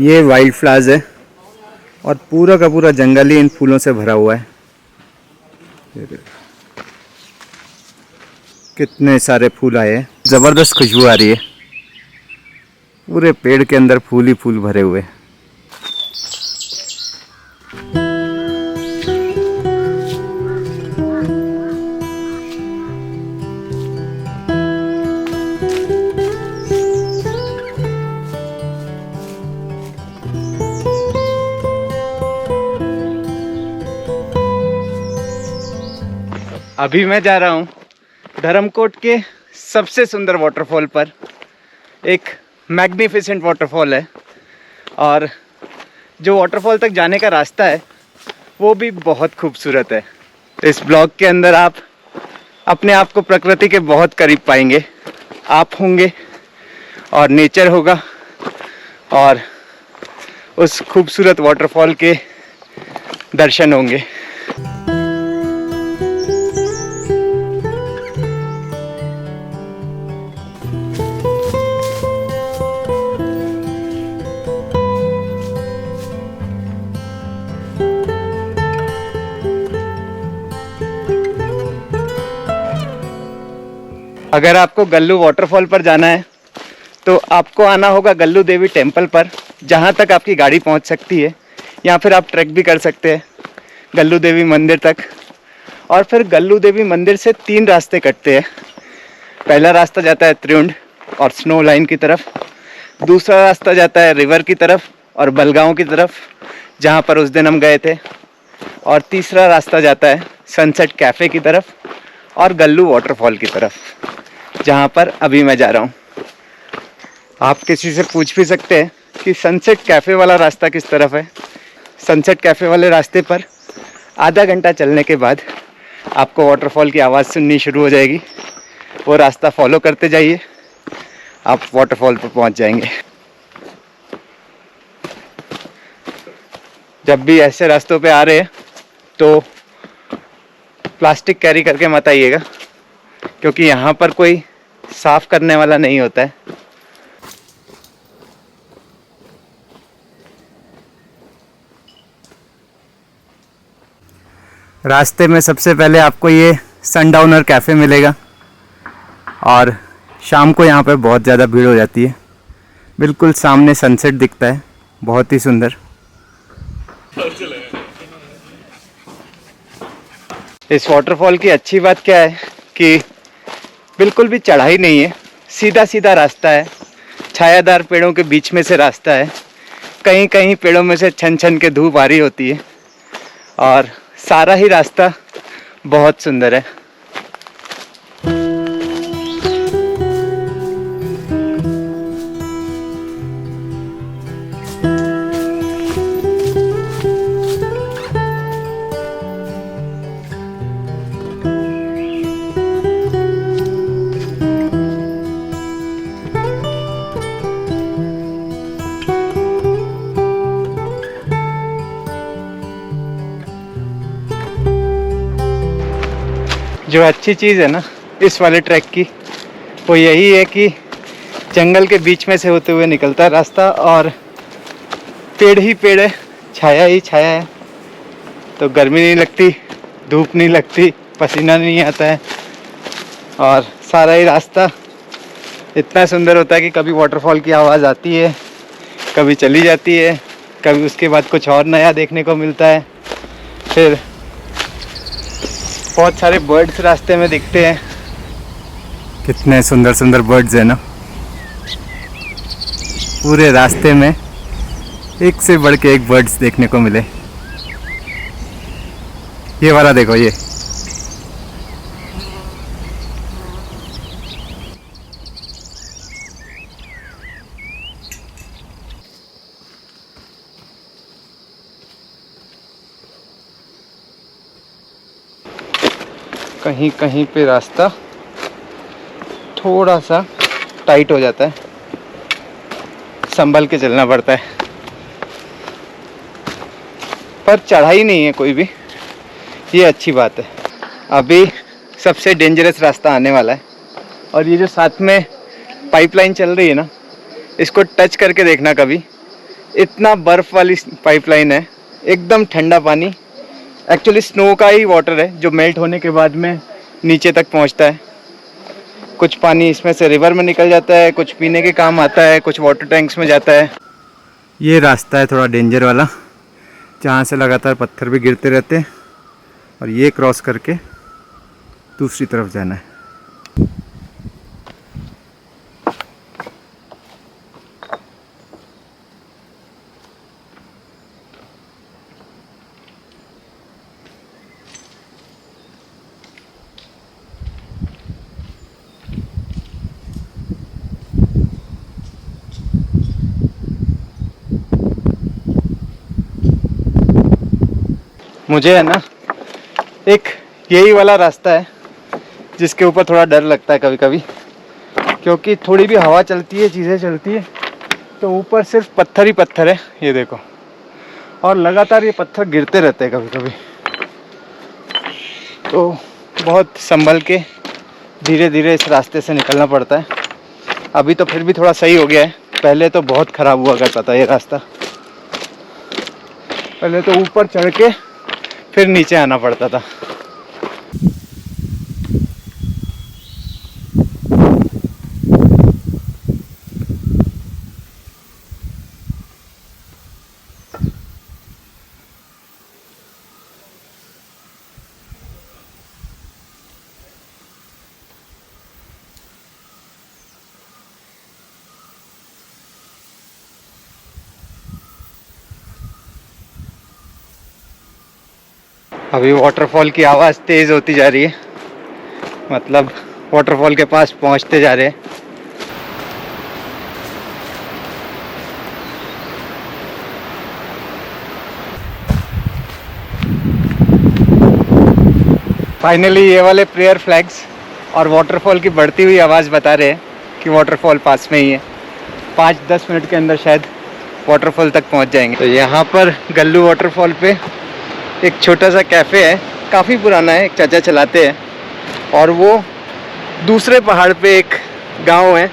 ये wild flowers है और पूरा का पूरा जंगल ही इन फूलों से भरा हुआ है। कितने सारे फूल आए हैं, ज़बरदस्त खुशबू आ रही है। पूरे पेड़ के अंदर फूल ही फूल भरे हुए। अभी मैं जा रहा हूँ धर्मकोट के सबसे सुंदर वाटरफॉल पर। एक मैग्निफिसेंट वाटरफॉल है और जो वाटरफॉल तक जाने का रास्ता है वो भी बहुत खूबसूरत है। इस ब्लॉग के अंदर आप अपने आप को प्रकृति के बहुत करीब पाएंगे। आप होंगे और नेचर होगा और उस खूबसूरत वाटरफॉल के दर्शन होंगे। अगर आपको गल्लू वाटरफॉल पर जाना है तो आपको आना होगा गल्लू देवी टेम्पल पर, जहाँ तक आपकी गाड़ी पहुँच सकती है, या फिर आप ट्रैक भी कर सकते हैं गल्लू देवी मंदिर तक। और फिर गल्लू देवी मंदिर से 3 रास्ते कटते हैं। पहला रास्ता जाता है त्रिउंड और स्नो लाइन की तरफ, दूसरा रास्ता जाता है रिवर की तरफ और बलगांव की तरफ, जहाँ पर उस दिन हम गए थे, और तीसरा रास्ता जाता है सनसेट कैफ़े की तरफ और गल्लू वाटरफॉल की तरफ, जहाँ पर अभी मैं जा रहा हूँ। आप किसी से पूछ भी सकते हैं कि सनसेट कैफ़े वाला रास्ता किस तरफ है। सनसेट कैफ़े वाले रास्ते पर आधा घंटा चलने के बाद आपको वाटरफॉल की आवाज़ सुननी शुरू हो जाएगी। वो रास्ता फॉलो करते जाइए, आप वाटरफॉल पर पहुँच जाएंगे। जब भी ऐसे रास्तों पे आ रहे हैं तो प्लास्टिक कैरी करके मत आइएगा, क्योंकि यहाँ पर कोई साफ करने वाला नहीं होता है। रास्ते में सबसे पहले आपको ये सनडाउनर कैफ़े मिलेगा और शाम को यहाँ पे बहुत ज़्यादा भीड़ हो जाती है। बिल्कुल सामने सनसेट दिखता है, बहुत ही सुंदर। इस वाटरफॉल की अच्छी बात क्या है कि बिल्कुल भी चढ़ाई नहीं है, सीधा सीधा रास्ता है। छायादार पेड़ों के बीच में से रास्ता है। कहीं कहीं पेड़ों में से छन छन के धूप आ रही होती है और सारा ही रास्ता बहुत सुंदर है। जो अच्छी चीज़ है ना इस वाले ट्रैक की, वो यही है कि जंगल के बीच में से होते हुए निकलता है रास्ता और पेड़ ही पेड़ है, छाया ही छाया है, तो गर्मी नहीं लगती, धूप नहीं लगती, पसीना नहीं आता है और सारा ही रास्ता इतना सुंदर होता है कि कभी वाटरफॉल की आवाज़ आती है, कभी चली जाती है, कभी उसके बाद कुछ और नया देखने को मिलता है। फिर बहुत सारे बर्ड्स रास्ते में दिखते हैं। कितने सुंदर सुंदर बर्ड्स हैं ना, पूरे रास्ते में एक से बढ़ के एक बर्ड्स देखने को मिले। ये वाला देखो, ये कहीं कहीं पे रास्ता थोड़ा सा टाइट हो जाता है, संभल के चलना पड़ता है, पर चढ़ाई नहीं है कोई भी, ये अच्छी बात है। अभी सबसे डेंजरस रास्ता आने वाला है और ये जो साथ में पाइपलाइन चल रही है ना, इसको टच करके देखना कभी, इतना बर्फ वाली पाइपलाइन है, एकदम ठंडा पानी। एक्चुअली स्नो का ही वाटर है जो मेल्ट होने के बाद में नीचे तक पहुंचता है। कुछ पानी इसमें से रिवर में निकल जाता है, कुछ पीने के काम आता है, कुछ वाटर टैंक्स में जाता है। ये रास्ता है थोड़ा डेंजर वाला, जहाँ से लगातार पत्थर भी गिरते रहते हैं, और ये क्रॉस करके दूसरी तरफ जाना है। मुझे है ना एक यही वाला रास्ता है जिसके ऊपर थोड़ा डर लगता है कभी कभी, क्योंकि थोड़ी भी हवा चलती है, चीज़ें चलती है, तो ऊपर सिर्फ पत्थर ही पत्थर है, ये देखो, और लगातार ये पत्थर गिरते रहते हैं कभी कभी। तो बहुत संभल के धीरे धीरे इस रास्ते से निकलना पड़ता है। अभी तो फिर भी थोड़ा सही हो गया है, पहले तो बहुत ख़राब हुआ करता था ये रास्ता। पहले तो ऊपर चढ़ के फिर नीचे आना पड़ता था। अभी वाटरफॉल की आवाज़ तेज़ होती जा रही है, मतलब वाटरफॉल के पास पहुंचते जा रहे हैं। फाइनली ये वाले प्रेयर फ्लैग्स और वाटरफॉल की बढ़ती हुई आवाज़ बता रहे हैं कि वाटरफॉल पास में ही है। 5-10 मिनट के अंदर शायद वाटरफॉल तक पहुंच जाएंगे। तो यहाँ पर गल्लू वाटरफॉल पे एक छोटा सा कैफ़े है, काफ़ी पुराना है, एक चाचा चलाते हैं, और वो दूसरे पहाड़ पे एक गांव है,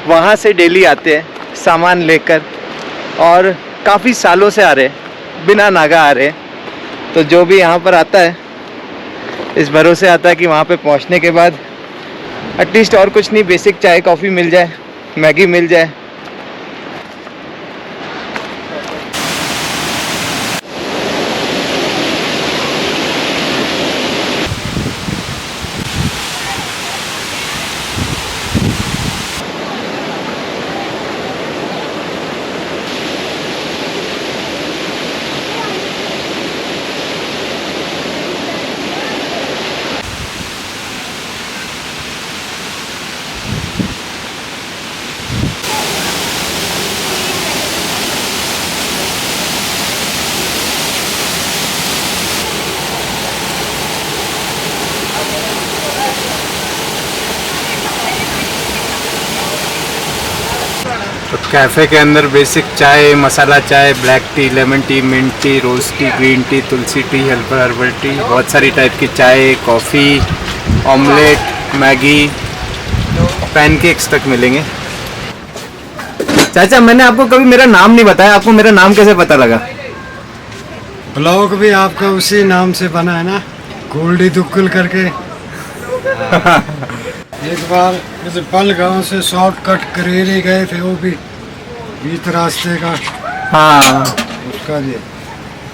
वहाँ से डेली आते हैं सामान लेकर, और काफ़ी सालों से आ रहे हैं, बिना नागा आ रहे हैं। तो जो भी यहाँ पर आता है इस भरोसे आता है कि वहाँ पे पहुँचने के बाद एटलीस्ट और कुछ नहीं, बेसिक चाय कॉफ़ी मिल जाए, मैगी मिल जाए। तो कैफ़े के अंदर बेसिक चाय, मसाला चाय, black tea, lemon tea, mint tea, rose tea, green tea, तुलसी टी, हर्बल टी, बहुत सारी टाइप की चाय, कॉफ़ी, ऑमलेट, मैगी, पैनकेक्स तक मिलेंगे। चाचा, मैंने आपको कभी मेरा नाम नहीं बताया, आपको मेरा नाम कैसे पता लगा? ब्लॉग भी आपका उसी नाम से बना है ना, गोल्डी दुक्कुल करके। एक बार पल गांव से शॉर्टकट करेरी गए थे, वो भी बीच रास्ते का। हाँ, उसका जी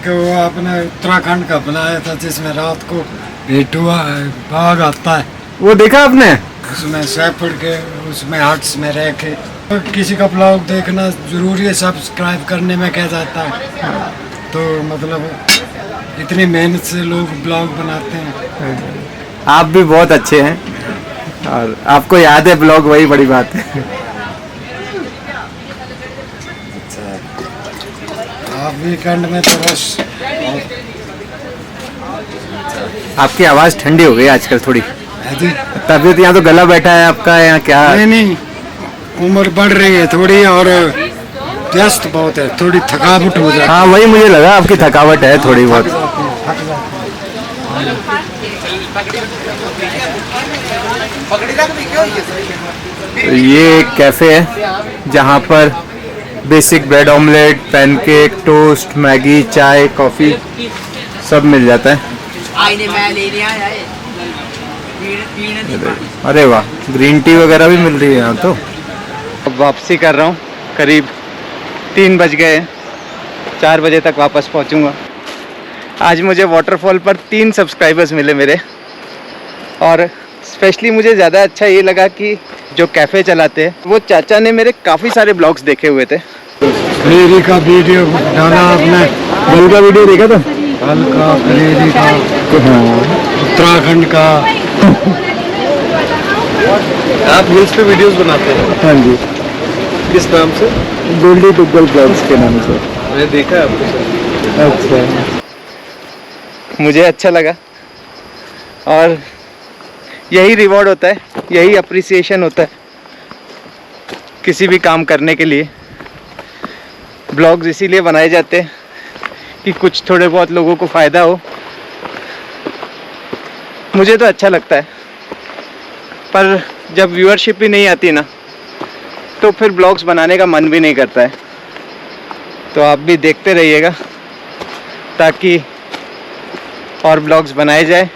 कि वो आपने उत्तराखंड का बनाया था, जिसमें रात को भेटुआ बाघ आता है, वो देखा आपने? उसमें सैफड़ के उसमें हट्स में रह के। तो किसी का ब्लॉग देखना जरूरी है, सब्सक्राइब करने में क्या जाता है। तो मतलब इतनी मेहनत से लोग ब्लॉग बनाते हैं। आप भी बहुत अच्छे हैं और आपको याद है ब्लॉग, वही बड़ी बात है। आप वीकेंड में तो बस। आपकी आवाज़ ठंडी हो गई आजकल थोड़ी, जी तबीयत, यहाँ तो गला बैठा है आपका, यहाँ क्या? नहीं, उम्र बढ़ रही है थोड़ी, और व्यस्त बहुत है, थोड़ी थकावट हो जाती है। हाँ, वही मुझे लगा, आपकी थकावट है थोड़ी बहुत। तो ये एक कैफ़े है जहाँ पर basic bread omelette, pancake, toast, Maggi, चाय, कॉफ़ी सब मिल जाता है। आईने मैं लेने आया है पीने नहीं अरे वाह, ग्रीन टी वगैरह भी मिल रही है यहाँ तो। अब वापसी कर रहा हूँ, करीब 3 बज गए हैं, 4 बजे तक वापस पहुँचूँगा। आज मुझे वाटरफॉल पर 3 सब्सक्राइबर्स मिले मेरे, और स्पेशली मुझे ज़्यादा अच्छा ये लगा कि जो कैफ़े चलाते हैं वो चाचा ने मेरे काफ़ी सारे ब्लॉग्स देखे हुए थे। फेरी का वीडियो डाला आपने? कल का वीडियो देखा था? कल का, फेरी का, उत्तराखंड का। आप रील्स पे वीडियोस बनाते हैं? हाँ जी, किस नाम से? गोल्डी टुगल ब्लॉग्स के नाम से। मैंने देखा है आपको सर। अच्छा, मुझे अच्छा लगा, और यही रिवॉर्ड होता है, यही अप्रिसिएशन होता है किसी भी काम करने के लिए। ब्लॉग्स इसीलिए बनाए जाते हैं कि कुछ थोड़े बहुत लोगों को फ़ायदा हो। मुझे तो अच्छा लगता है, पर जब व्यूअरशिप ही नहीं आती ना, तो फिर ब्लॉग्स बनाने का मन भी नहीं करता है। तो आप भी देखते रहिएगा ताकि और ब्लॉग्स बनाए जाए।